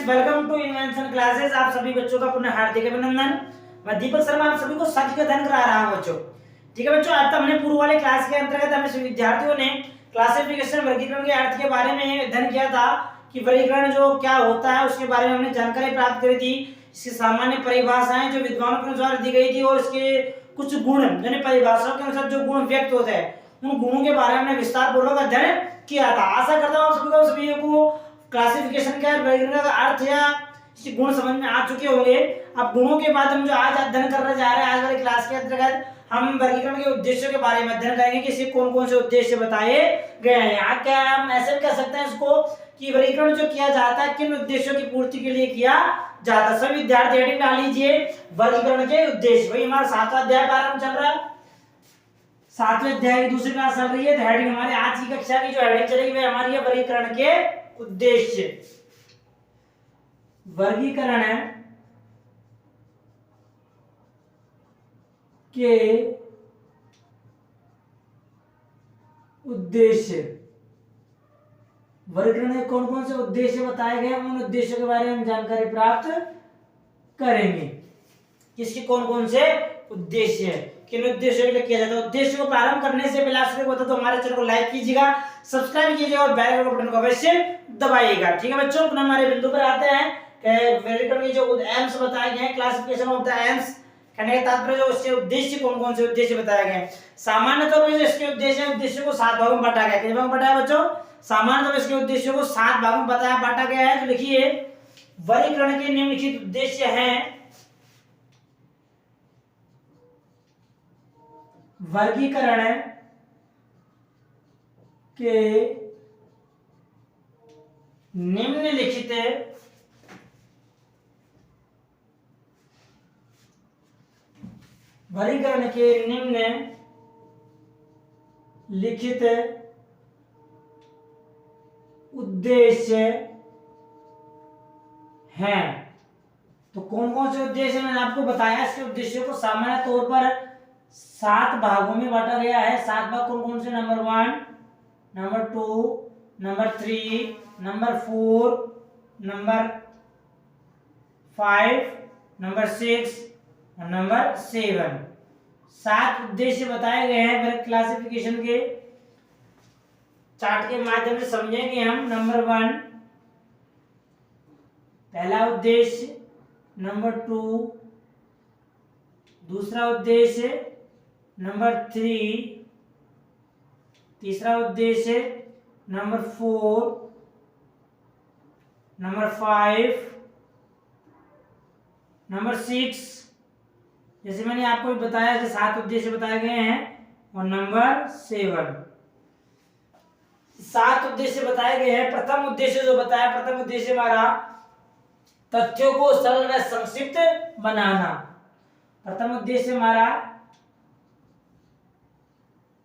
Welcome to invention classes. आप सभी बच्चों का पुनः हार्दिक अभिनंदन। मैं दीपक शर्मा आप सभी को सच का अध्ययन करा रहा हूं बच्चों। ठीक है बच्चों, आज तक हमने पूर्व वाले क्लास के अंतर्गत हमें सभी विद्यार्थियों ने क्लासिफिकेशन वर्गीकरण के अर्थ के बारे में अध्ययन किया था कि वर्गीकरण जो क्या होता है उसके बारे में हमने जानकारी प्राप्त करी थी। इसकी सामान्य परिभाषाएं जो विद्वानों के अनुसार दी गई थी और इसके कुछ गुण यानी परिभाषाओं के अनुसार जो गुण व्यक्त होते हैं उन गुणों के बारे में हमने विस्तार पूर्वक अध्ययन किया था। आशा करता हूं आप सभी को क्लासिफिकेशन का वर्गीकरण का अर्थ या गुण समझ में आ चुके होंगे। अब गुणों के बाद हम जो आज अध्ययन करने जा रहे हैं आज वाली क्लास के अंतर्गत हम वर्गीकरण के उद्देश्यों के बारे में अध्ययन करेंगे कि इसके कौन कौन से उद्देश्य बताए गए हैं। यहाँ क्या हम ऐसे कह सकते हैं इसको कि वर्गीकरण जो किया जाता है किन उद्देश्यों की पूर्ति के लिए किया जाता है। सभी विद्यार्थी हेडिंग डाल लीजिए वर्गीकरण के उद्देश्य। वही हमारा 7वां अध्याय प्रारंभ चल रहा है, 7वें अध्याय की दूसरी क्लास चल रही है। तो हेडिंग हमारे आज की कक्षा की जो हेडिंग चलेगी वह हमारी है वर्गीकरण के उद्देश्य। वर्गीकरण के उद्देश्य, वर्गीकरण के कौन कौन से उद्देश्य बताए गए उन उद्देश्यों के बारे में हम जानकारी प्राप्त करेंगे। किसके कौन कौन से उद्देश्य है, किन उद्देश्यों के लिए किया जाता है। उद्देश्य को प्रारंभ करने से पहले आप बता तो हमारे चैनल को लाइक कीजिएगा, सब्सक्राइब कीजिएगा और बेल आइकन बटन को अवश्य दबाइएगा। ठीक है बच्चों, अपना हमारे बिंदु पर आते हैं कि वर्गीकरण के जो एम्स बताए गए हैं, क्लासिफिकेशन ऑफ द एम्स, कहने का तात्पर्य जो उसके उद्देश्य कौन कौन से उद्देश्य बताए गए हैं। सामान्य तौर पर इसके उद्देश्य है, उद्देश्य को 7 भागों में बांटा गया है। कितने भागों में बांटा है बच्चों? सामान्य तौर पर इसके उद्देश्यों को 7 भागों में बांटा गया है। तो लिखिए वर्गीकरण के निम्नलिखित उद्देश्य हैं। वर्गीकरण के निम्नलिखित वर्गीकरण के निम्नलिखित उद्देश्य हैं। तो कौन कौन से उद्देश्य मैंने आपको बताया। इसके उद्देश्यों को सामान्य तौर पर 7 भागों में बांटा गया है। 7 भाग कौन कौन से? Number 1, number 2, number 3, number 4, number 5, number 6 और नंबर 7। 7 उद्देश्य बताए गए हैं। वर्ग क्लासिफिकेशन के चार्ट के माध्यम से समझेंगे हम। नंबर 1 पहला उद्देश्य, नंबर 2 दूसरा उद्देश्य, नंबर 3 तीसरा उद्देश्य, नंबर 4, नंबर 5, नंबर 6, जैसे मैंने आपको बताया कि 7 उद्देश्य बताए गए हैं, और नंबर 7। 7 उद्देश्य बताए गए हैं। प्रथम उद्देश्य जो बताया, प्रथम उद्देश्य हमारा तथ्यों को सरल व संक्षिप्त बनाना। प्रथम उद्देश्य हमारा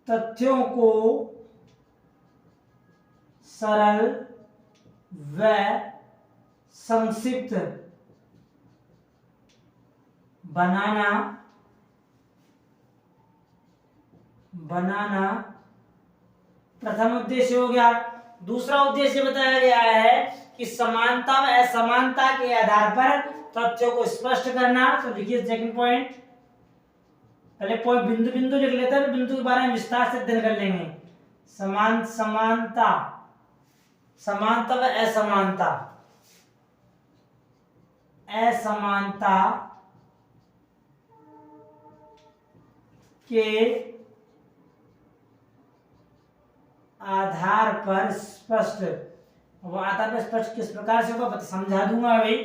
तथ्यों को सरल व संक्षिप्त बनाना प्रथम उद्देश्य हो गया। दूसरा उद्देश्य बताया गया है कि समानता व असमानता के आधार पर तथ्यों को स्पष्ट करना। तो लिखिए सेकंड पॉइंट, पहले पॉइंट बिंदु बिंदु लिख लेते हैं, बिंदु के बारे में विस्तार से अध्ययन कर लेंगे। समानता व असमानता के आधार पर स्पष्ट, किस प्रकार से होगा समझा दूंगा अभी।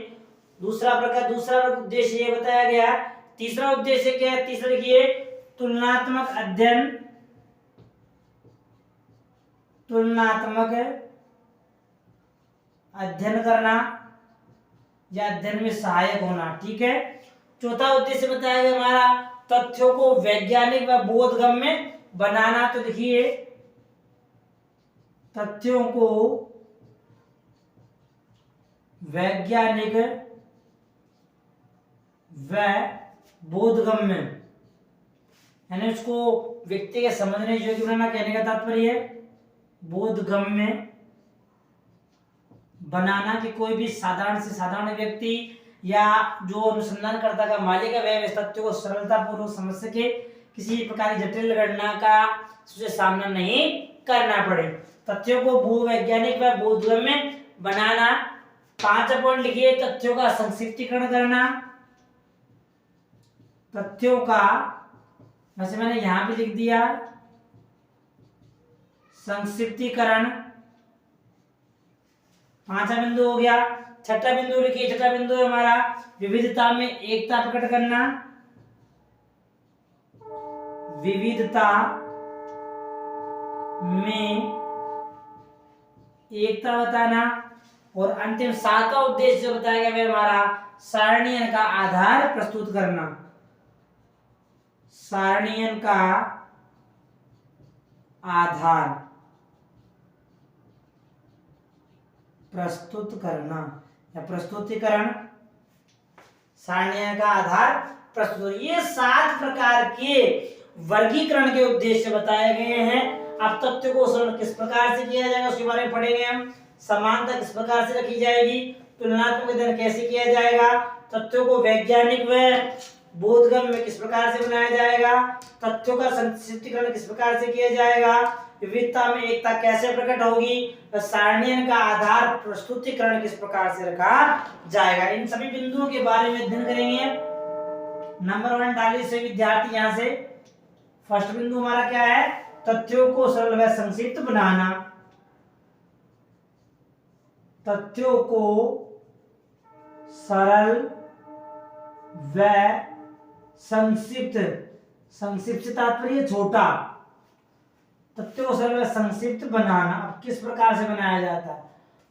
दूसरा उद्देश्य ये बताया गया। तीसरा उद्देश्य क्या है? तीसरा लिखिए तुलनात्मक अध्ययन करना या अध्ययन में सहायक होना। ठीक है। चौथा उद्देश्य बताया गया हमारा तथ्यों को वैज्ञानिक व बोधगम्य बनाना। तो लिखिए तथ्यों को वैज्ञानिक व बोधगम्य, यानी उसको व्यक्ति के समझने योग्य बनाना। कहने का तात्पर्य है बोधगम्य बनाना कि कोई भी साधारण से साधारण व्यक्ति या जो अनुसंधानकर्ता का मालिक है वह इस तथ्य को सरलतापूर्वक समझ सके, किसी प्रकार की जटिल गणना का उसे सामना नहीं करना पड़े। तथ्यों को भूवैज्ञानिक व बोधगम्य में बनाना। 5 पॉइंट लिखिए। तथ्यों का संक्षिप्तीकरण करना। तथ्यों का, वैसे मैंने यहां भी लिख दिया संक्षिप्तीकरण। 5वां बिंदु हो गया। 6ठा बिंदु लिखिए। 6ठा बिंदु है हमारा विविधता में एकता प्रकट करना। विविधता में एकता बताना। और अंतिम 7वां उद्देश्य जो बताया गया वह हमारा सारणीयन का आधार प्रस्तुत करना। सारणीयन का आधार प्रस्तुत करना या प्रस्तुतिकरण। सारणीयन का आधार प्रस्तुत। ये 7 प्रकार के वर्गीकरण के उद्देश्य बताए गए हैं। अब तथ्य को सरल किस प्रकार से किया जाएगा उसके बारे में पढ़ेंगे हम। समानता किस प्रकार से रखी जाएगी, तुलनात्मक अध्ययन कैसे किया जाएगा, तथ्यों को वैज्ञानिक व बोधगम्य में किस प्रकार से बनाया जाएगा, तथ्यों का संक्षिप्तीकरण किस प्रकार से किया जाएगा, विविधता में एकता कैसे प्रकट होगी, सारणीयन का आधार प्रस्तुतिकरण किस प्रकार से रखा जाएगा। इन सभी बिंदुओं के बारे में अध्ययन करेंगे। नंबर 1 डालिए से विद्यार्थी। यहां से फर्स्ट बिंदु हमारा क्या है, तथ्यों को सरल व संक्षिप्त बनाना। तथ्यों को सरल व संक्षिप्त, संक्षिप्त से तात्पर्य छोटा, तथ्यों को सरल व संक्षिप्त बनाना। अब किस प्रकार से बनाया जाता है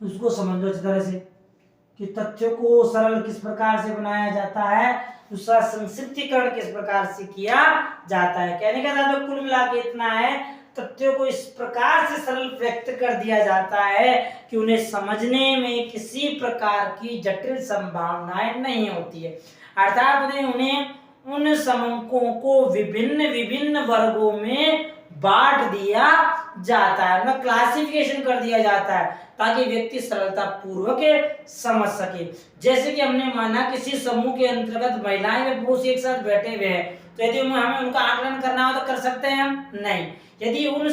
उसको समझो अच्छी तरह से कि तथ्यों को सरल किस प्रकार से बनाया जाता है, उसका संक्षिप्तीकरण किस प्रकार से किया जाता है। कहने का मतलब कुल मिला के इतना है, तथ्यों को इस प्रकार से सरल व्यक्त कर दिया जाता है कि उन्हें समझने में किसी प्रकार की जटिल संभावनाएं नहीं होती है। अर्थात उन्हें उन समंकों को विभिन्न विभिन्न वर्गों में बांट दिया जाता है, उनका क्लासिफिकेशन कर दिया जाता है ताकि व्यक्ति सरलता पूर्वक समझ सके। जैसे कि हमने माना किसी समूह के अंतर्गत महिलाएं व पुरुष एक साथ बैठे हुए हैं, तो यदि हमें उनका आकलन करना हो तो कर सकते हैं हम? नहीं। यदि उन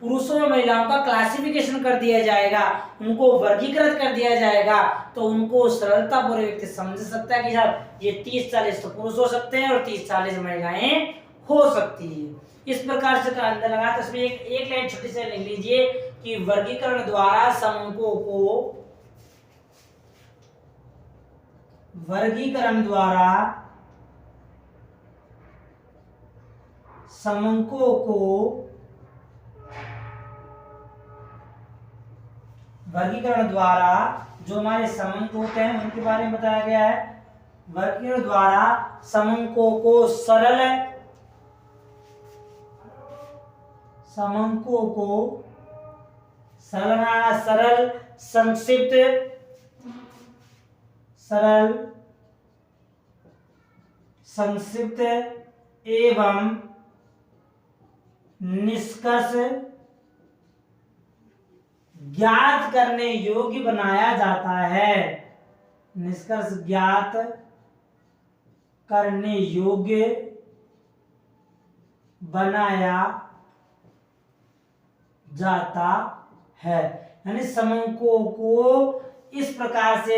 पुरुषों और महिलाओं का क्लासिफिकेशन कर दिया जाएगा, उनको वर्गीकृत कर दिया जाएगा, तो उनको सरलता पूर्वक व्यक्ति समझ सकता है कि यार ये 30-40 तो पुरुष हो सकते हैं और 30-40 महिलाएं हो सकती है। इस प्रकार से का अंदर लगा। तो इसमें एक लाइन छोटी सी लिख लीजिए कि वर्गीकरण द्वारा समूहों को, वर्गीकरण द्वारा समूहों को, वर्गीकरण द्वारा जो हमारे समूह होते हैं उनके बारे में बताया गया है। वर्गीकरण द्वारा समूहों को सरल, समूहों को सरल, संक्षिप्त, सरल, संक्षिप्त एवं निष्कर्ष ज्ञात करने योग्य बनाया जाता है। निष्कर्ष ज्ञात करने योग्य बनाया जाता है। यानी समूहों को इस प्रकार से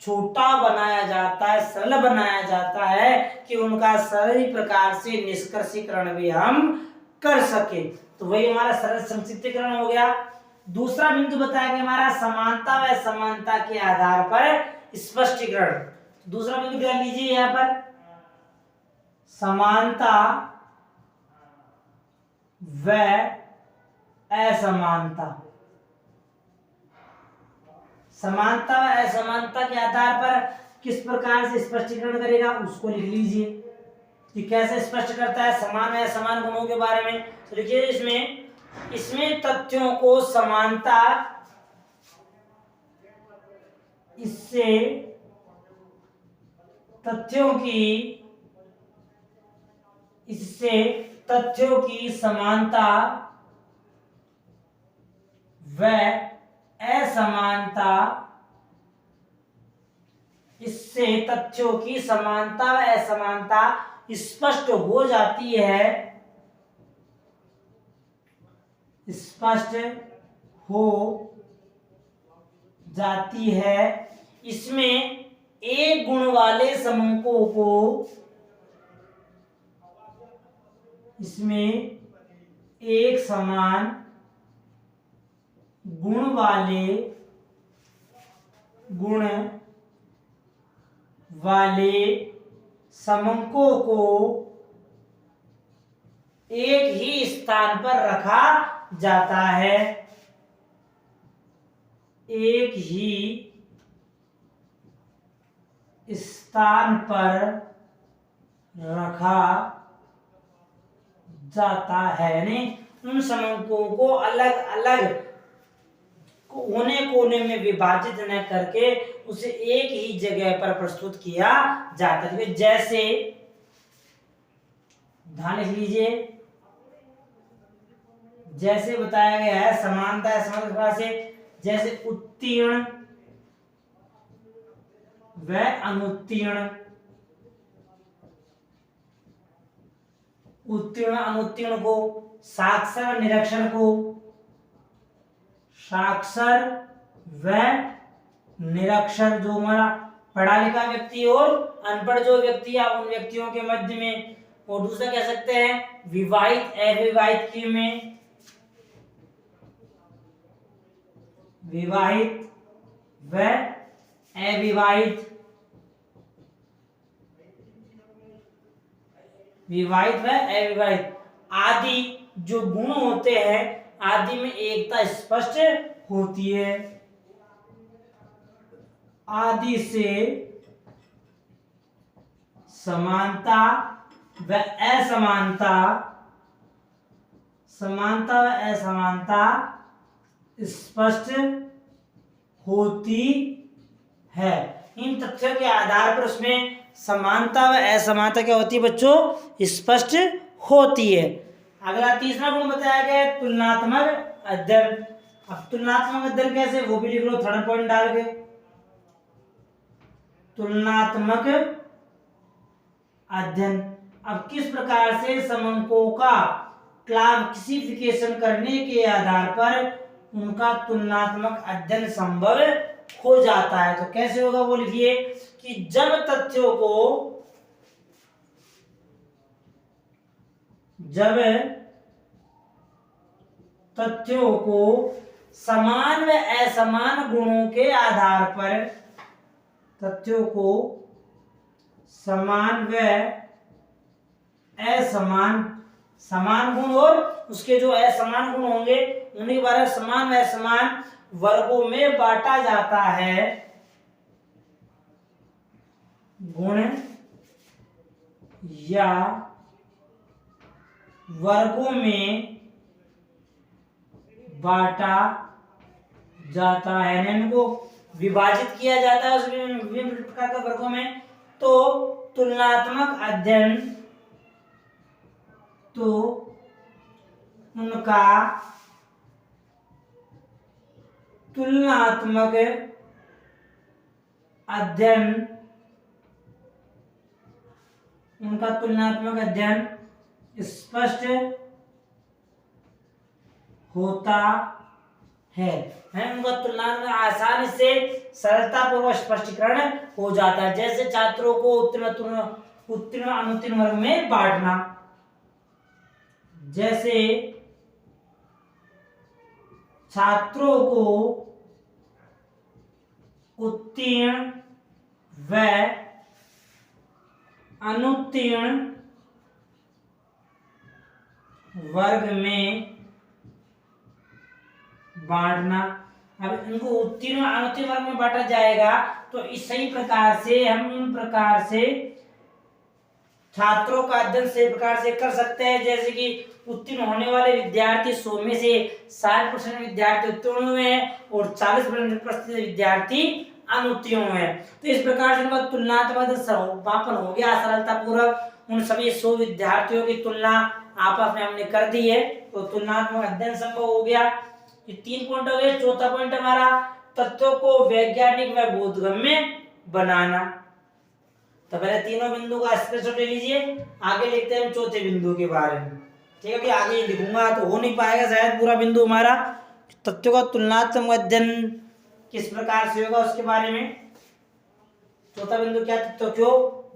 छोटा बनाया जाता है, सरल बनाया जाता है कि उनका सरल प्रकार से निष्कर्षीकरण भी हम कर सके। तो वही हमारा सरल संक्षिप्तीकरण हो गया। दूसरा बिंदु बताया गया हमारा समानता व समानता के आधार पर स्पष्टीकरण। दूसरा बिंदु क्या लीजिए यहां पर, समानता व असमानता। समानता व असमानता के आधार पर किस प्रकार से स्पष्टीकरण करेगा उसको लिख लीजिए कि कैसे स्पष्ट करता है समान व असमान गुणों के बारे में। तो लिखिए इसमें तथ्यों को समानता, इससे तथ्यों की समानता व असमानता, इससे तथ्यों की समानता व असमानता स्पष्ट हो जाती है, स्पष्ट हो जाती है। इसमें एक गुण वाले समूहों को, इसमें एक समान गुण वाले समूहों को एक ही स्थान पर रखा जाता है, एक ही स्थान पर रखा जाता है। यानी उन समूहों को अलग अलग कोने कोने में विभाजित न करके उसे एक ही जगह पर प्रस्तुत किया जाता है। जैसे ध्यान लिख लीजिए, जैसे बताया गया है समानता समानता से, जैसे उत्तीर्ण व अनुत्तीर्ण, उत्तीर्ण अनुत्तीर्ण को, साक्षर निरक्षर को, साक्षर व निरक्षर जो हमारा पढ़ा लिखा व्यक्ति और अनपढ़ जो व्यक्ति है उन व्यक्तियों के मध्य में, और दूसरा कह सकते हैं विवाहित अविवाहित की में, विवाहित व अविवाहित, विवाहित व अविवाहित आदि जो गुण होते हैं आदि में एकता स्पष्ट होती है। आदि से समानता व असमानता, समानता व असमानता स्पष्ट होती है। इन तथ्यों के आधार पर उसमें समानता व असमानता क्या होती है बच्चों, स्पष्ट होती है। अगला तीसरा गुण बताया गया है तुलनात्मक अध्ययन। अब तुलनात्मक अध्ययन कैसे, वो भी लिख लो थर्ड पॉइंट डाल के। तुलनात्मक अध्ययन, अब किस प्रकार से समूहों का क्लासिफिकेशन करने के आधार पर उनका तुलनात्मक अध्ययन संभव हो जाता है। तो कैसे होगा वो लिखिए कि जब तथ्यों को समान व असमान गुणों के आधार पर, तथ्यों को समान व असमान, समान गुण और उसके जो असमान गुण होंगे उन्हीं बार समान व असमान वर्गों में बांटा जाता है, गुण या वर्गों में बांटा जाता है, इनको विभाजित किया जाता है उस विभिन्न प्रकार के वर्गों में। तो तुलनात्मक अध्ययन, तो उनका तुलनात्मक अध्ययन, उनका तुलनात्मक अध्ययन स्पष्ट होता है, उनका तुलनात्मक आसानी से सरलता पूर्वक स्पष्टीकरण हो जाता है। जैसे छात्रों को उत्तीर्ण अनुत्तीर्ण वर्ग में बांटना, जैसे छात्रों को उत्तीर्ण व अनुत्तीर्ण वर्ग में बांटना। अब इनको उत्तीर्ण अनुत्तीर्ण वर्ग में बांटा जाएगा तो इस सही प्रकार से हम इन प्रकार से छात्रों का अध्ययन सही प्रकार से कर सकते हैं। जैसे कि उत्तीर्ण होने वाले विद्यार्थी 100 में से 60% विद्यार्थी उत्तीर्ण हुए हैं और 40% विद्यार्थी अनुत्तीर्ण हुए हैं। तो इस प्रकार से इनका तुलनात्मक समापन हो गया सरलता पूर्वक। उन सभी 100 विद्यार्थियों की तुलना आपस में हमने कर दी है तो तुलनात्मक अध्ययन संभव हो गया। ये 3 पॉइंट हो गए। चौथा पॉइंट हमारा तत्वों को वैज्ञानिक व बोधगम्य बनाना। तो पहले तीनों बिंदु का स्क्रीनशॉट ले लीजिए, आगे लिखते हैं हम चौथे बिंदु के बारे में। ठीक है कि आगे लिखूंगा तो हो नहीं पाएगा शायद पूरा बिंदु हमारा। तत्वों का तुलनात्मक अध्ययन किस प्रकार से होगा उसके बारे में। चौथा बिंदु क्या, तत्वों को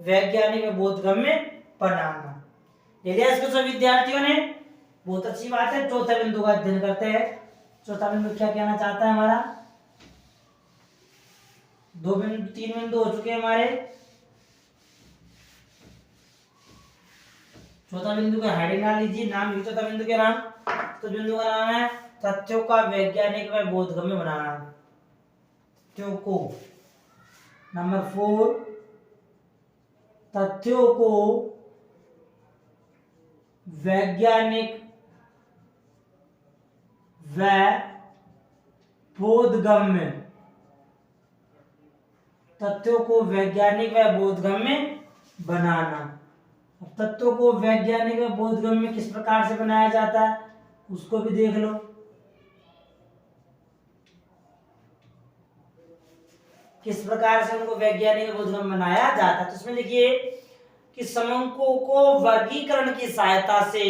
वैज्ञानिक व बोधगम्य बनाना। ले लिया इसको सब विद्यार्थियों ने, बहुत अच्छी बात है। चौथा बिंदु का अध्ययन करते हैं। चौथा बिंदु क्या कहना चाहता है हमारा, दो बिंदु तीन बिंदु हो चुके हैं हमारे। चौथा बिंदु का हेडिंग डाल लीजिए, नाम लिखिए चौथा बिंदु के नाम। तो बिंदु का नाम है तथ्यों का वैज्ञानिक व बोधगम्य बनाना। तथ्यों को, नंबर 4, तथ्यों को वैज्ञानिक व बोधगम्य, तथ्यों को वैज्ञानिक व बोधगम्य बनाना। अब तत्वों को वैज्ञानिक व बोधगम्य किस प्रकार से बनाया जाता है उसको भी देख लो। किस प्रकार से उनको वैज्ञानिक व बोधगम्य बनाया जाता है, तो इसमें लिखिए कि समंकों को वर्गीकरण की सहायता से,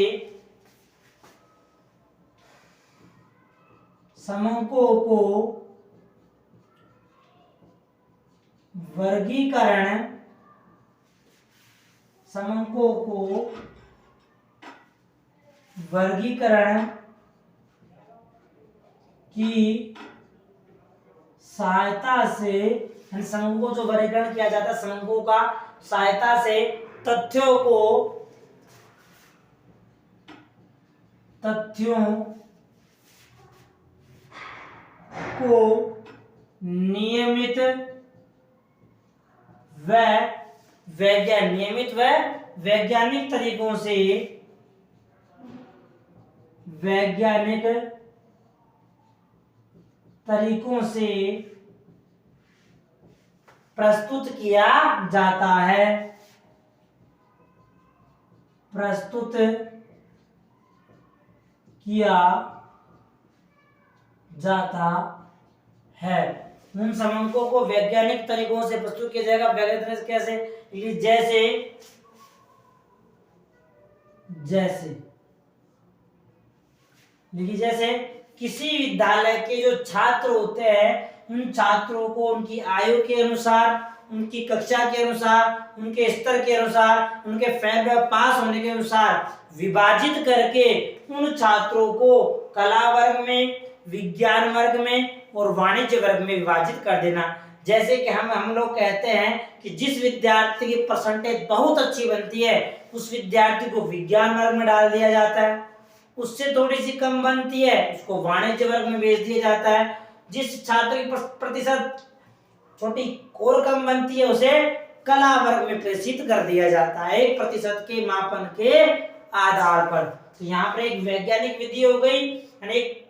समंकों को वर्गीकरण, समंकों को वर्गीकरण की सहायता से, समंकों जो वर्गीकरण किया जाता है समंकों का सहायता से तथ्यों को नियमित व वैज्ञानिक तरीकों से, वैज्ञानिक तरीकों से प्रस्तुत किया जाता है, प्रस्तुत किया जाता है। उन समंकों को वैज्ञानिक तरीकों से प्रस्तुत किया जाएगा। वैज्ञानिक तरीके से कैसे, जैसे किसी विद्यालय के जो छात्र होते हैं उन छात्रों को उनकी आयु के अनुसार, उनकी कक्षा के अनुसार, उनके स्तर के अनुसार, उनके फेल व पास होने के अनुसार विभाजित करके उन छात्रों को कला वर्ग में, विज्ञान वर्ग में और वाणिज्य वर्ग में विभाजित कर देना। जैसे कि हम लोग कहते हैं कि जिस विद्यार्थी की परसेंटेज बहुत अच्छी बनती है उस विद्यार्थी को विज्ञान वर्ग में डाल दिया जाता है, उससे थोड़ी सी कम बनती है उसको वाणिज्य वर्ग में भेज दिया जाता है, जिस छात्र की प्रतिशत छोटी और कम बनती है उसे कला वर्ग में प्रेषित कर दिया जाता है 1% के मापन के आधार पर। तो यहाँ पर एक वैज्ञानिक विधि हो गई, एक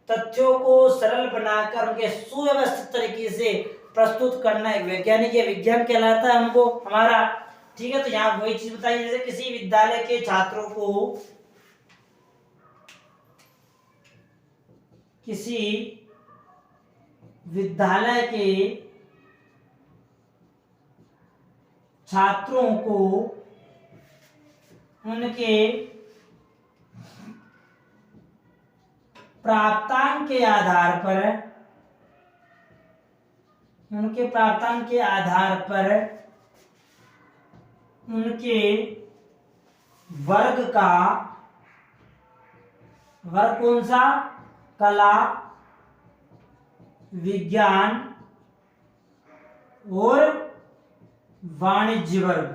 तथ्यों को सरल बनाकर उनके सुव्यवस्थित तरीके से प्रस्तुत करना एक वैज्ञानिक या विज्ञान कहलाता है हमको हमारा। ठीक है, तो यहाँ वही चीज बताइए, जैसे किसी विद्यालय के छात्रों को, किसी विद्यालय के छात्रों को उनके प्राप्तांक के आधार पर, उनके प्राप्तांक के आधार पर उनके वर्ग का, वर्ग कौन सा, कला, विज्ञान और वाणिज्य वर्ग,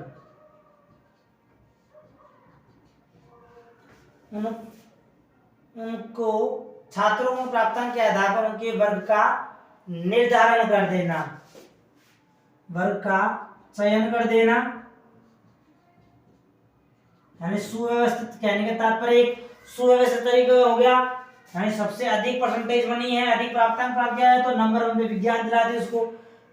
उनको छात्रों को प्राप्तांक के आधार पर उनके वर्ग का निर्धारण कर देना, वर्ग का चयन कर देना। यानी सुव्यवस्थित कहने का तात्पर्य एक सुव्यवस्थित तरीका हो गया, यानी सबसे अधिक परसेंटेज बनी है, अधिक प्राप्तांक प्राप्त किया है तो नंबर उनके विज्ञान दिला दी उसको,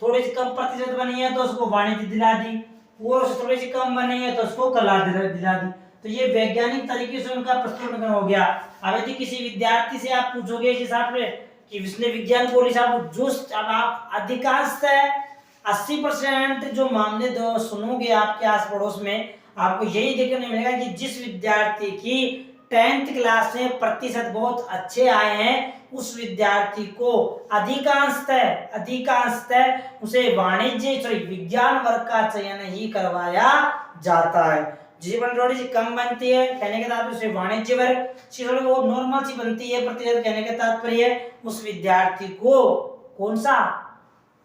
थोड़ी सी कम प्रतिशत बनी है तो उसको वाणिज्य दिला दी, और उससे थोड़ी सी कम बनी है तो उसको कला दिला दी। तो ये वैज्ञानिक तरीके से उनका प्रस्तुतिकरण हो गया। अब यदि किसी विद्यार्थी से आप पूछोगे इस हिसाब से कि विष्णु विज्ञान बोली साहब जो अब आप अधिकांशतः 80% जो मामले दो सुनोगे आपके आस पड़ोस में, आपको यही देखने को मिलेगा कि जिस विद्यार्थी की 10th क्लास में प्रतिशत बहुत अच्छे आए हैं उस विद्यार्थी को अधिकांशतः उसे विज्ञान वर्ग का चयन ही करवाया जाता है। जीवन थोड़ी सी कम बनती है कहने के तात्पर्य उसे वाणिज्य वर्ग, थोड़ी वो नॉर्मल सी बनती है प्रतिशत कहने के तात्पर्य उस विद्यार्थी को कौन सा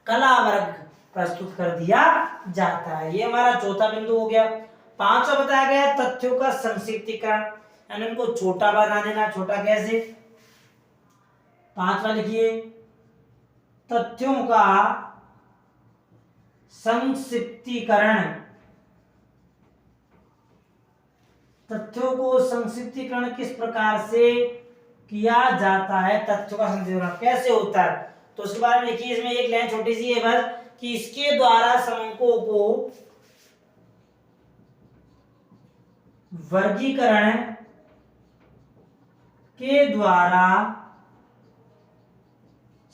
कला वर्ग प्रस्तुत कर दिया जाता है। ये हमारा चौथा बिंदु हो गया। पांचवा बताया गया तथ्यों का संक्षिप्तीकरण, यानी उनको छोटा बना देना। छोटा कैसे? पांचवा लिखिए तथ्यों का संक्षिप्तीकरण। तथ्यों को संक्षिप्तीकरण किस प्रकार से किया जाता है? तथ्यों का संक्षिप्तीकरण कैसे होता है तो उसके बारे में लिखिए। इसमें एक लाइन छोटी सी है बस कि इसके द्वारा समंकों को वर्गीकरण के द्वारा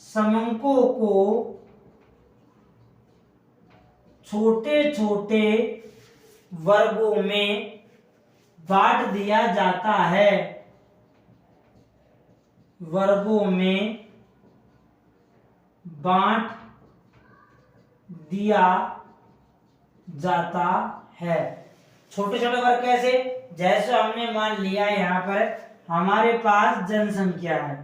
समंकों को छोटे छोटे वर्गों में बांट दिया जाता है। वर्गों में बांट दिया जाता है। छोटे छोटे वर्ग कैसे? जैसे हमने मान लिया यहाँ पर हमारे पास जनसंख्या है,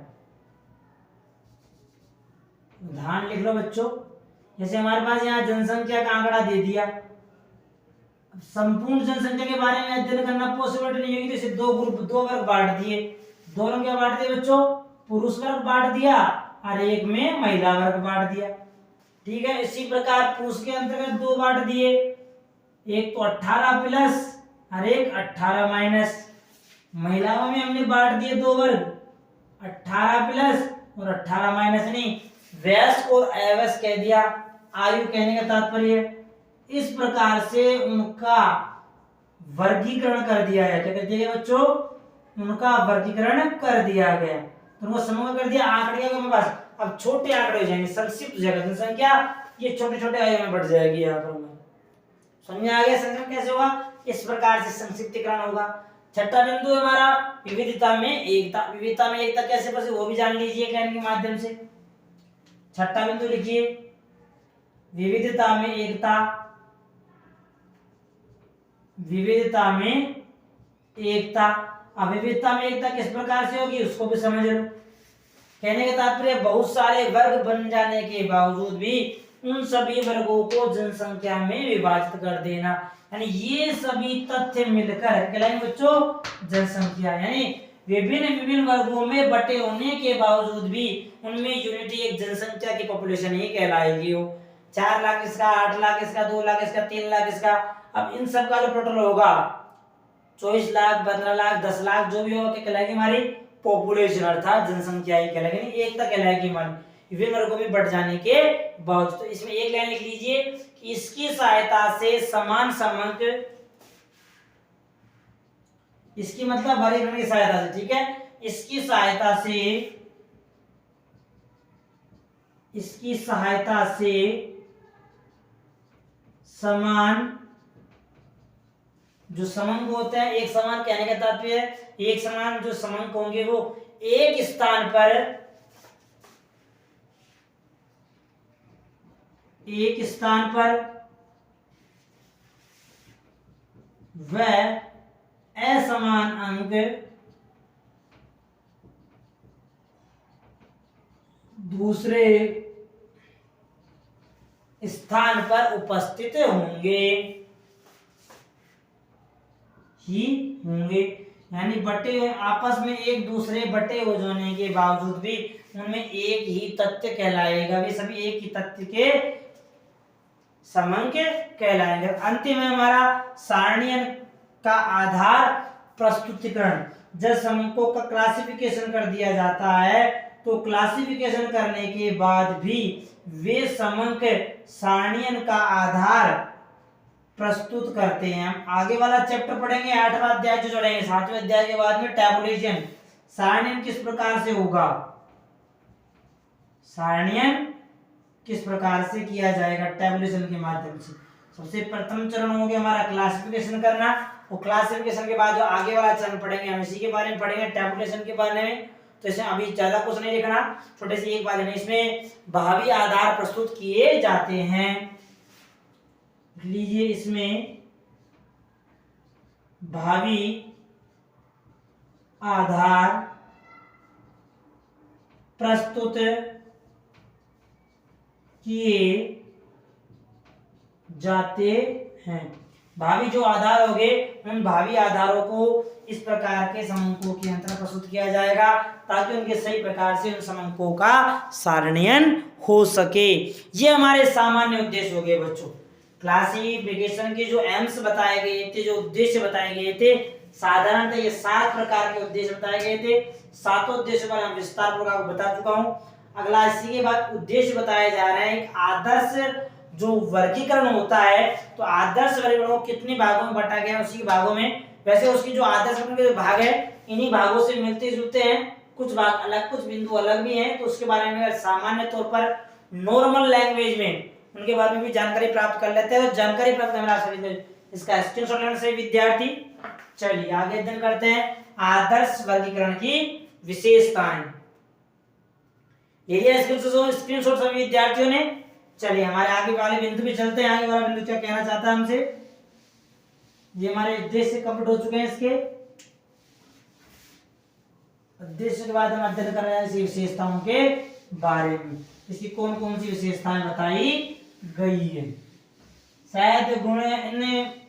ध्यान लिख लो बच्चों। जैसे हमारे पास यहाँ जनसंख्या का आंकड़ा दे दिया, संपूर्ण जनसंख्या के बारे में अध्ययन करना पॉसिबल नहीं होगी तो इसे दो वर्ग बांट दिए। दोनों क्या बांट दिए बच्चों? पुरुष वर्ग बांट दिया और एक में महिला वर्ग बांट दिया। ठीक है, इसी प्रकार पुरुष के अंतर्गत दो बांट दिए, एक तो 18 प्लस और एक 18 माइनस। महिलाओं में हमने बांट दिए दो वर्ग, 18 प्लस और 18 माइनस, नहीं वयस्क और अवयस्क कह दिया। आयु कहने का तात्पर्य इस प्रकार से उनका वर्गीकरण कर दिया है। क्या कर दिया गया बच्चों? उनका वर्गीकरण कर दिया गया, तो उनको समूह कर दिया। आंकड़े के पास अब छोटे आंकड़े हो जाएंगे, संक्षिप्त हो जाएगा जनसंख्या, ये छोटे छोटे आयु में बढ़ जाएगी। यहाँ पर समझ आ गया संख्या कैसे होगा? इस प्रकार से संक्षिप्तीकरण होगा। छठा बिंदु हमारा विविधता में एकता। विविधता में एकता कैसे बसे वो भी जान लीजिए लाइन के माध्यम से। छठा बिंदु लिखिए विविधता में एकता। विविधता में एकता। अब विविधता में एकता किस प्रकार से होगी उसको भी समझ लो। कहने का तात्पर्य बहुत सारे वर्ग बन जाने के बावजूद भी उन सभी वर्गों को जनसंख्या में विभाजित कर देना, यानी ये सभी तथ्य मिलकर कहलाएंगे बच्चों जनसंख्या। यानी विभिन्न वर्गों में बटे होने के बावजूद भी उनमें यूनिटी एक जनसंख्या की पॉपुलेशन ही कहलाएगी। हो 4 लाख इसका, 8 लाख इसका, 2 लाख इसका, 3 लाख इसका। अब इन सब का जो टोटल होगा 24 लाख, 15 लाख, 10 लाख जो भी होगा कहलाएगी हमारी पॉपुलेशन, अर्थात जनसंख्या ही कहलाएगी, एकता कहलाएगी हमारी विभिन्न वर्गों में बढ़ जाने के बावजूद। तो इसमें एक लाइन लिख लीजिए कि इसकी सहायता से समान समंक, इसकी मतलब वर्गीकरण की सहायता से, ठीक है, इसकी सहायता से समान जो समंक होते हैं, एक समान कहने का तात्पर्य है एक समान जो समंक होंगे वो एक स्थान पर वह असमान अंक दूसरे स्थान पर उपस्थित होंगे ही होंगे। यानी बटे आपस में एक दूसरे बटे हो जाने के बावजूद भी उनमें एक ही तथ्य कहलाएगा, वे सभी एक ही तथ्य के समंक कहलाएंगे। अंतिम है हमारा सारणीय का आधार प्रस्तुतिकरण। जब समंकों का क्लासिफिकेशन कर दिया जाता है तो क्लासिफिकेशन करने के बाद भी वे समंक सारणीय का आधार प्रस्तुत करते हैं। हम आगे वाला चैप्टर पढ़ेंगे 8वां अध्याय जो चढ़ेंगे 7वें अध्याय के बाद में टैबुलेशन, सारणीय किस प्रकार से होगा सारणीयन किस प्रकार से किया जाएगा, टेबुलेशन के माध्यम से। सबसे प्रथम चरण हो गया हमारा क्लासिफिकेशन करना, और क्लासिफिकेशन के बाद जो आगे वाला चरण पढ़ेंगे हम इसी के बारे में पढ़ेंगे, टेबुलेशन के बारे में। तो इसमें अभी ज्यादा कुछ नहीं लिखना, छोटे से एक बात है, इसमें भावी आधार प्रस्तुत किए जाते हैं। लीजिए इसमें भावी आधार प्रस्तुत किए जाते हैं। भावी जो आधार होंगे उन भावी आधारों को इस प्रकार के समंकों के अंतर्गत प्रस्तुत किया जाएगा ताकि उनके सही प्रकार से उन समंकों का सारणीयन हो सके। ये हमारे सामान्य उद्देश्य हो गए बच्चों। क्लासिफिकेशन के जो एम्स बताए गए थे, जो उद्देश्य बताए गए थे, साधारणतः ये 7 प्रकार के उद्देश्य बताए गए थे। 7 उद्देश्य पर हम विस्तार पूर्वक बता चुका हूं। अगला इसी के बाद उद्देश्य बताए जा रहे हैं। एक आदर्श जो वर्गीकरण होता है, तो आदर्श वर्गीकरण को कितने भागों में बांटा गया है, उसी भागों में। वैसे उसकी जो आदर्श वर्गीकरण के भाग है इन्हीं भागों से मिलते जुलते हैं, कुछ भाग अलग, कुछ बिंदु अलग भी हैं। तो उसके बारे में सामान्य तौर पर नॉर्मल लैंग्वेज में उनके बारे में भी जानकारी प्राप्त कर लेते हैं। और जानकारी प्राप्त करना सभी इसका स्क्रीनशॉट लेने से विद्यार्थी। चलिए आगे अध्ययन करते हैं आदर्श वर्गीकरण की विशेषताएं। ये स्क्रीनशॉट सभी विद्यार्थियों ने। चलिए हमारे आगे वाले बिंदु पे चलते हैं। आगे वाला बिंदु क्या कहना चाहता है हमसे, ये हमारे उद्देश्य कंप्लीट हो चुके हैं। इसके उद्देश्य के बाद हम अध्ययन कर रहे हैं इसी विशेषताओं के बारे में। इसकी कौन कौन सी विशेषताएं बताई गई है। शायद गुण, इनने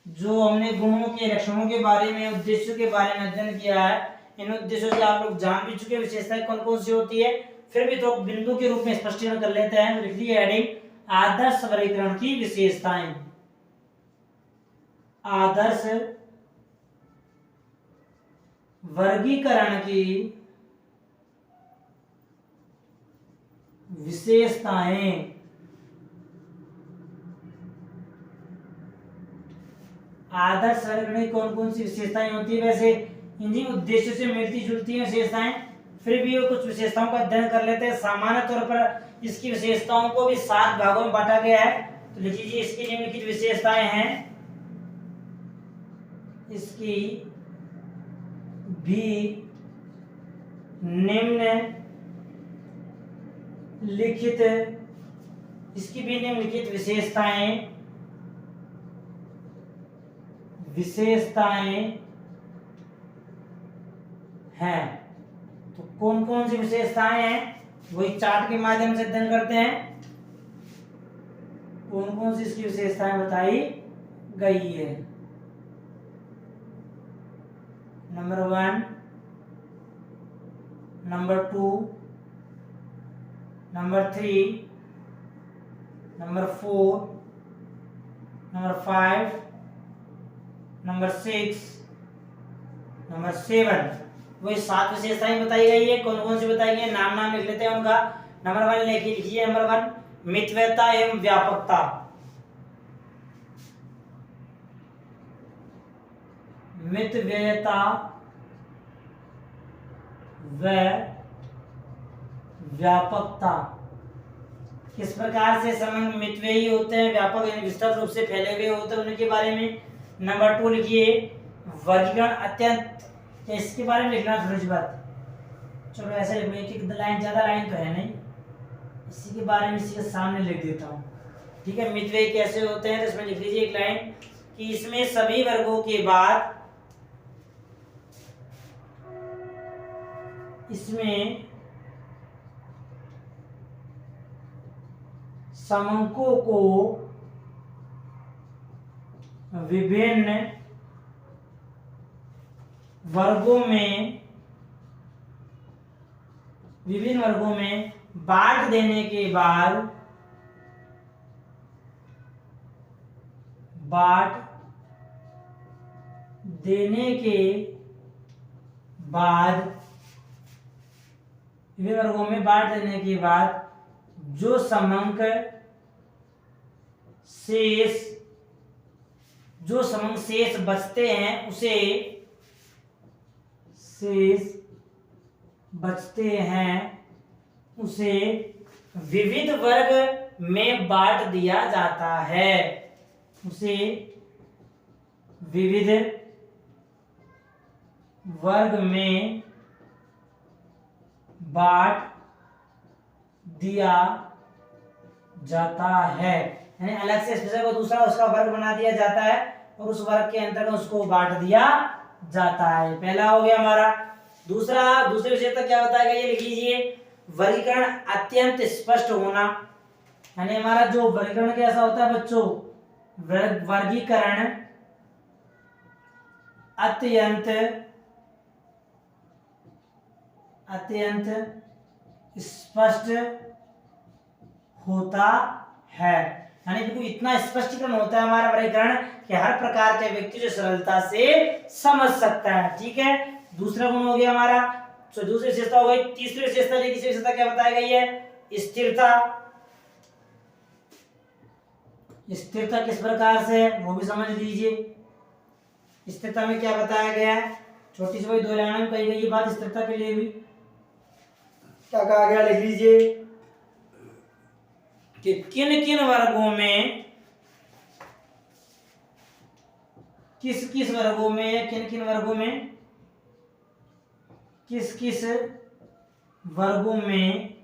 जो हमने गुणों के लक्षणों के बारे में, उद्देश्यों के बारे में अध्ययन किया है, इन उद्देश्यों से आप लोग जान भी चुके विशेषताएं कौन कौन सी होती है। फिर भी तो बिंदु के रूप में स्पष्टीकरण कर लेते हैं। लिख दिए हेडिंग आदर्श वर्गीकरण की विशेषताएं। आदर्श वर्गीकरण की विशेषताएं। आदर्श वर्गीकरण की कौन कौन सी विशेषताएं होती है। वैसे इन्हीं उद्देश्यों से मिलती जुलती हैं विशेषताएं, फिर भी वो कुछ विशेषताओं का अध्ययन कर लेते हैं। सामान्य तौर पर इसकी विशेषताओं को भी 7 भागों में बांटा गया है। तो लिख लीजिए इसकी निम्नलिखित विशेषताएं हैं। इसकी भी निम्नलिखित विशेषताएं हैं। तो कौन कौन सी विशेषताएं हैं वही चार्ट के माध्यम से अध्ययन करते हैं। कौन कौन सी इसकी विशेषताएं बताई गई है। Number 1, number 2, number 3, number 4, number 5, number 6, number 7, वही 7 विशेषताएं बताई गई है। कौन कौन सी बताई गई है, नाम लिख लेते हैं उनका। नंबर 1 लिखिए। नंबर 1 मितव्ययता एवं व्यापकता। मितव्ययता व व्यापकता। किस प्रकार से समंग मितव्ययी होते हैं, व्यापक यानी विस्तृत रूप से फैले हुए होते हैं, उनके बारे में। नंबर 2 लिखिए वर्गीकरण अत्यंत, इसके बारे में लिखना थोड़ी सी बात। चलो ऐसे लिखो, एक लाइन, ज्यादा लाइन तो है नहीं, इसी के बारे में इसी के सामने लिख देता हूँ। ठीक है, मितव्ययी कैसे होते हैं, तो इसमें लिख लीजिए एक लाइन कि इसमें सभी वर्गों के बाद इसमें समंकों को विभिन्न वर्गों में बांट देने के बाद जो समंक शेष बचते हैं उसे विविध वर्ग में बांट दिया जाता है। उसे विविध वर्ग में बांट दिया जाता है, यानी अलग से स्पेशल को दूसरा उसका वर्ग बना दिया जाता है और उस वर्ग के अंतर्गत उसको बांट दिया जाता है। पहला हो गया हमारा। दूसरी विशेषता क्या बताया गया, ये लिख लीजिए, वर्गीकरण अत्यंत स्पष्ट होना। यानी हमारा जो वर्गीकरण कैसा होता है बच्चों, वर्गीकरण अत्यंत स्पष्ट होता है। यानी बिल्कुल इतना स्पष्टीकरण होता है हमारा वर्गीकरण कि हर प्रकार के व्यक्ति जो सरलता से समझ सकता है। ठीक है, दूसरा गुण हो गया हमारा। तो दूसरी विशेषता हो गई। तीसरी विशेषता क्या बताई गई है, स्थिरता। स्थिरता किस प्रकार से, वो भी समझ लीजिए। स्थिरता में क्या बताया गया है, छोटी सी वही 2 लाइन में कही गई बात। स्थिरता के लिए भी क्या कहा गया, लिख लीजिए कि किन किन वर्गों में, किस वर्गों में या किन किन वर्गों में, किस वर्गों में,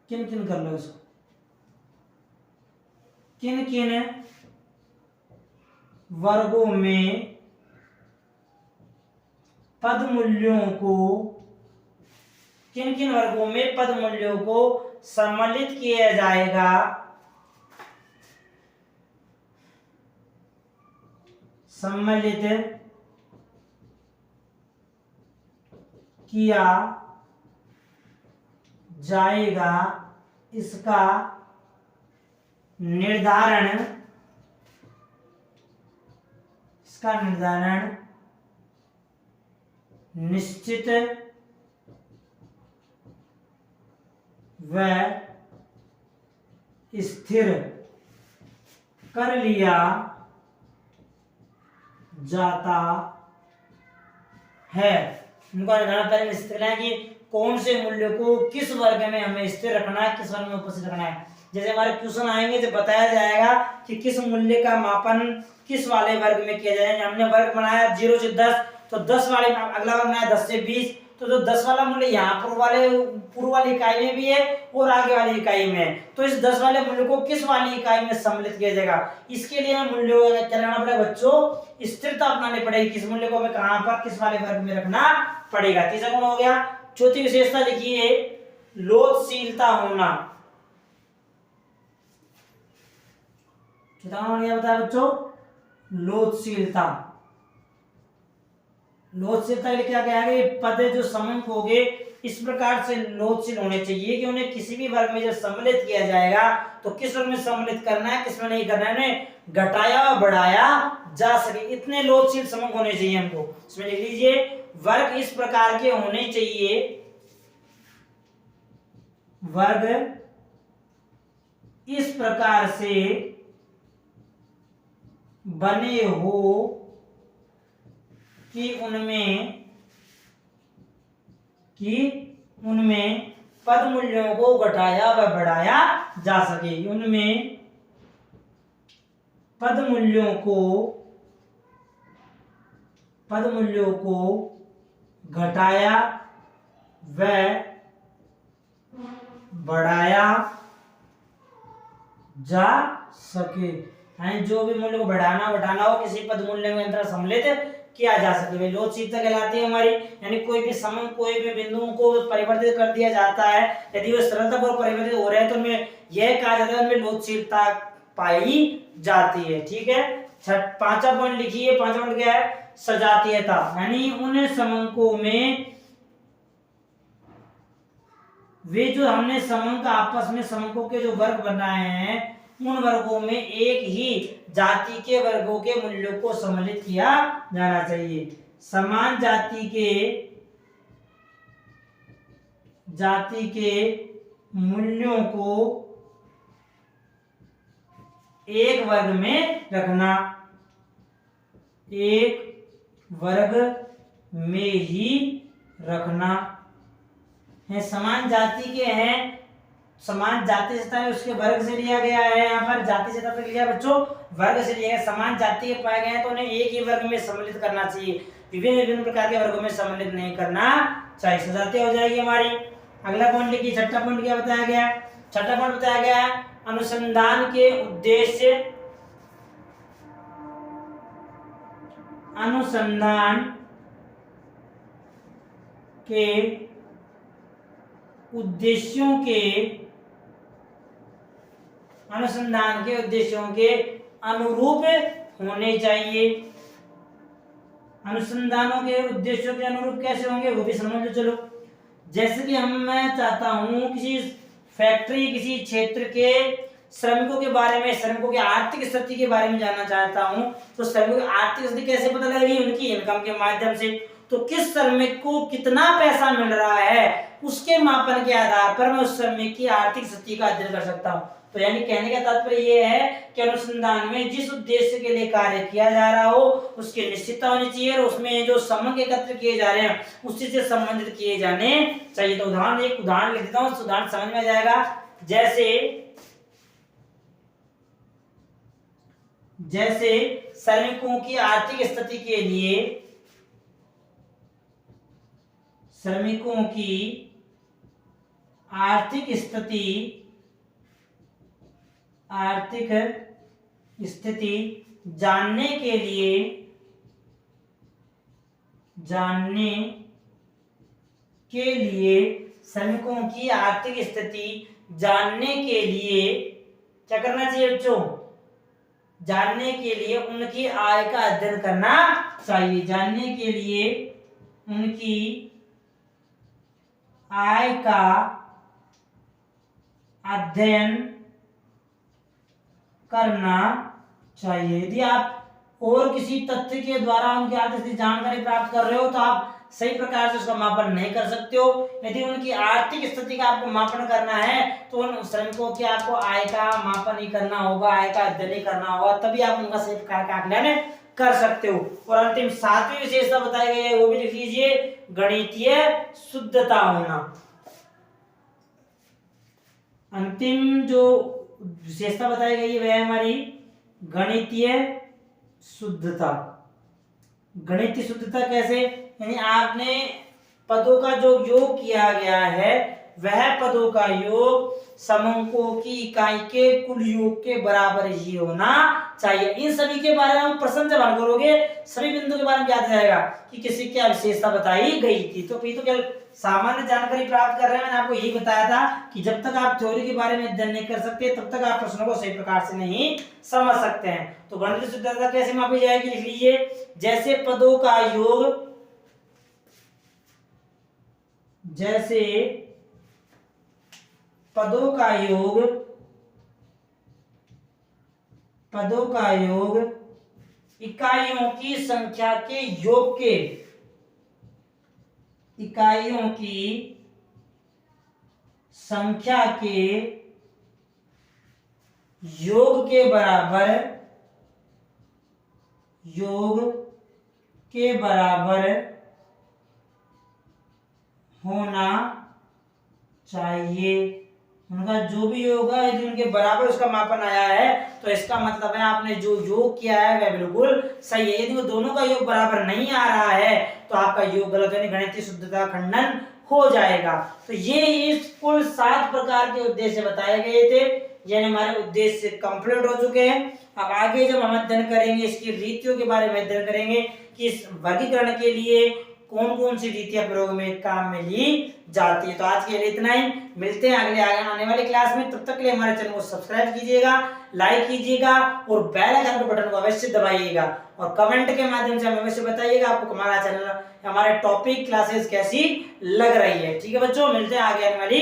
किन कर लो इसको, किन वर्गों में पद मूल्यों को, किन वर्गों में पद मूल्यों को सम्मिलित किया जाएगा, सम्मिलित किया जाएगा, इसका निर्धारण निश्चित व स्थिर कर लिया जाता है। उनका निर्धारण पहले निश्चित करना है कि कौन से मूल्य को किस वर्ग में हमें स्थिर रखना है, किस वर्ग में उपस्थित रखना है। जैसे हमारे क्वेश्चन आएंगे जब बताया जाएगा कि किस मूल्य का मापन किस वाले वर्ग में किया जाए। हमने वर्ग बनाया 0 से 10, तो 10 वाले में अगला वर्ग बनाया 10 से 20, तो जो 10 वाला मूल्य यहाँ पूर्व वाली इकाई में भी है और आगे वाली इकाई में है, तो इस 10 वाले मूल्य को किस वाली इकाई में सम्मिलित किया जाएगा। इसके लिए हमें मूल्यों क्या करना पड़ेगा बच्चों, स्थिरता अपनानी पड़ेगी। किस मूल्य को हमें कहां पर किस वाले वर्ग में रखना पड़ेगा। तीसरा गुण हो गया। चौथी विशेषता लिखिए, लोचशीलता होना। चौथा गुण क्या बताया बच्चों, लोचशीलता। लोचशीलता के लिए क्या कहा गया, पद जो समंक होंगे इस प्रकार से लोचशील होने चाहिए कि उन्हें किसी भी वर्ग में जब सम्मिलित किया जाएगा तो किस वर्ग में सम्मिलित करना है, किस में नहीं करना है, उन्हें घटाया और बढ़ाया जा सके, इतने लोचशील समंक होने चाहिए हमको। इसमें लिख लीजिए, वर्ग इस प्रकार के होने चाहिए, वर्ग इस प्रकार से बने हो कि उनमें पद मूल्यों को घटाया व बढ़ाया जा सके। उनमें पद मूल्यों को घटाया व बढ़ाया जा सके। यानी जो भी मूल्य को बढ़ाना घटाना हो किसी पद मूल्य में अंतर सम्मिलित किया जा सके, वे लोचशीलता कहलाती है हमारी। यानी कोई भी समंक, कोई भी बिंदुओं को परिवर्तित कर दिया जाता है, यदि वो सरलतापूर्वक परिवर्तित हो रहे हैं तो उनमें यह कहा जाता है उनमें लोचशीलता पाई जाती है। ठीक है, पांचवा पॉइंट लिखिए। पांचवा पॉइंट क्या है, सजातीयता। यानी उन समंकों में, वे जो हमने समंक आपस में समंकों के जो वर्ग बनाए हैं उन वर्गों में एक ही जाति के वर्गों के मूल्यों को सम्मिलित किया जाना चाहिए। समान जाति के मूल्यों को एक वर्ग में रखना, एक वर्ग में ही रखना। हैं समान जाति के हैं, समान जाति से है उसके वर्ग से लिया गया है। यहाँ पर जाति से तक लिया बच्चों, वर्ग से लिया गया। समान जाति के पाए गए हैं तो उन्हें एक ही वर्ग में सम्मिलित करना चाहिए, विभिन्न विभिन्न प्रकार के वर्गों में सम्मिलित नहीं करना चाहिए। सजाती हो जाएगी हमारी। अगला पॉइंट लिखिए, छठा पॉइंट क्या बताया गया है? छठा पॉइंट बताया गया है अनुसंधान के उद्देश्य, अनुसंधान के उद्देश्यों के, अनुसंधान के उद्देश्यों के अनुरूप होने चाहिए। अनुसंधानों के उद्देश्यों के अनुरूप कैसे होंगे वो भी समझ लो। चलो, जैसे कि मैं चाहता हूं किसी फैक्ट्री, किसी क्षेत्र के श्रमिकों के बारे में, श्रमिकों की आर्थिक स्थिति के बारे में जानना चाहता हूं, तो श्रमिकों की आर्थिक स्थिति कैसे पता लगेगी? उनकी इनकम के माध्यम से। तो किस श्रमिक को कितना पैसा मिल रहा है उसके मापन के आधार पर मैं उस श्रमिक की आर्थिक स्थिति का अध्ययन कर सकता हूं। तो यानी कहने का तात्पर्य यह है कि अनुसंधान में जिस उद्देश्य के लिए कार्य किया जा रहा हो उसकी निश्चितता होनी चाहिए और उसमें जो संबंध एकत्र किए जा रहे हैं उसी से संबंधित किए जाने चाहिए। तो उदाहरण, एक उदाहरण लिख देता हूं, उस उदाहरण समझ में आ जाएगा। जैसे श्रमिकों की आर्थिक स्थिति के लिए, श्रमिकों की आर्थिक स्थिति जानने के लिए श्रमिकों की आर्थिक स्थिति जानने के लिए क्या करना चाहिए बच्चों? जानने के लिए उनकी आय का अध्ययन करना चाहिए। जानने के लिए उनकी आय का अध्ययन करना चाहिए। यदि आप और किसी तथ्य के द्वारा उनकी आर्थिक स्थिति जानकारी प्राप्त कर रहे हो तो आप सही प्रकार से उसका मापन नहीं कर सकते हो। यदि उनकी आर्थिक स्थिति का आपको मापन करना है तो उन श्रमिकों की आपको आय का मापन ही करना होगा, आय का अध्ययन ही करना होगा, तभी आप उनका सही प्रकार का आकलन कर सकते हो। और अंतिम सातवीं विशेषता बताई गई है वो भी लिख लीजिए, गणितीय शुद्धता होना। अंतिम जो विशेषता बताई गई है वह है हमारी गणितीय शुद्धता। गणितीय शुद्धता कैसे? यानी आपने पदों का जो योग किया गया है वह पदों का योग समंकों की इकाई के कुल योग के बराबर ही होना चाहिए। इन सभी के बारे में प्रश्न जब हल करोगे सभी बिंदु के बारे में याद जाएगा कि किसी क्या विशेषता बताई गई थी। तो केवल सामान्य जानकारी प्राप्त कर रहे हैं। मैंने आपको यही बताया था कि जब तक आप थ्योरी के बारे में अध्ययन नहीं कर सकते तब तक आप प्रश्नों को सही प्रकार से नहीं समझ सकते हैं। तो गणितीय शुद्धता कैसे मापी जाएगी लिख लीजिए, जैसे पदों का योग, जैसे पदों का योग इकाइयों की संख्या के योग के, इकाइयों की संख्या के योग के बराबर होना चाहिए। उनका जो भी योग है यदि उनके बराबर उसका मापन आया है तो इसका मतलब है आपने जो योग किया है वह बिल्कुल सही है। यदि वो दोनों का योग बराबर नहीं आ रहा है तो आपका योग गलत है, गणितीय शुद्धता खंडन हो जाएगा। तो ये इस कुल 7 प्रकार के उद्देश्य बताए गए थे। यानी हमारे उद्देश्य कंप्लीट हो चुके हैं। अब आगे जब हम अध्ययन करेंगे इसकी रीतियों के बारे में अध्ययन करेंगे कि इस वर्गीकरण के लिए कौन कौन सी रीतियां प्रयोग में काम में ली जाती है। तो आज के लिए इतना ही, मिलते हैं अगले आने वाले क्लास में। तब तक के लिए हमारे चैनल को सब्सक्राइब कीजिएगा, लाइक कीजिएगा और बेल आइकन के बटन को अवश्य दबाइएगा और कमेंट के माध्यम से हमें अवश्य बताइएगा आपको हमारा चैनल, हमारे टॉपिक क्लासेस कैसी लग रही है। ठीक है बच्चों, मिलते हैं आगे आने वाली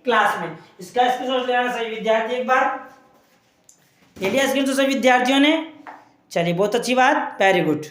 क्लास में। इसका स्क्रीनशॉट लेना सभी विद्यार्थी एक बार ले लिया स्क्रीनशॉट सभी विद्यार्थियों ने? चलिए बहुत अच्छी बात, वेरी गुड।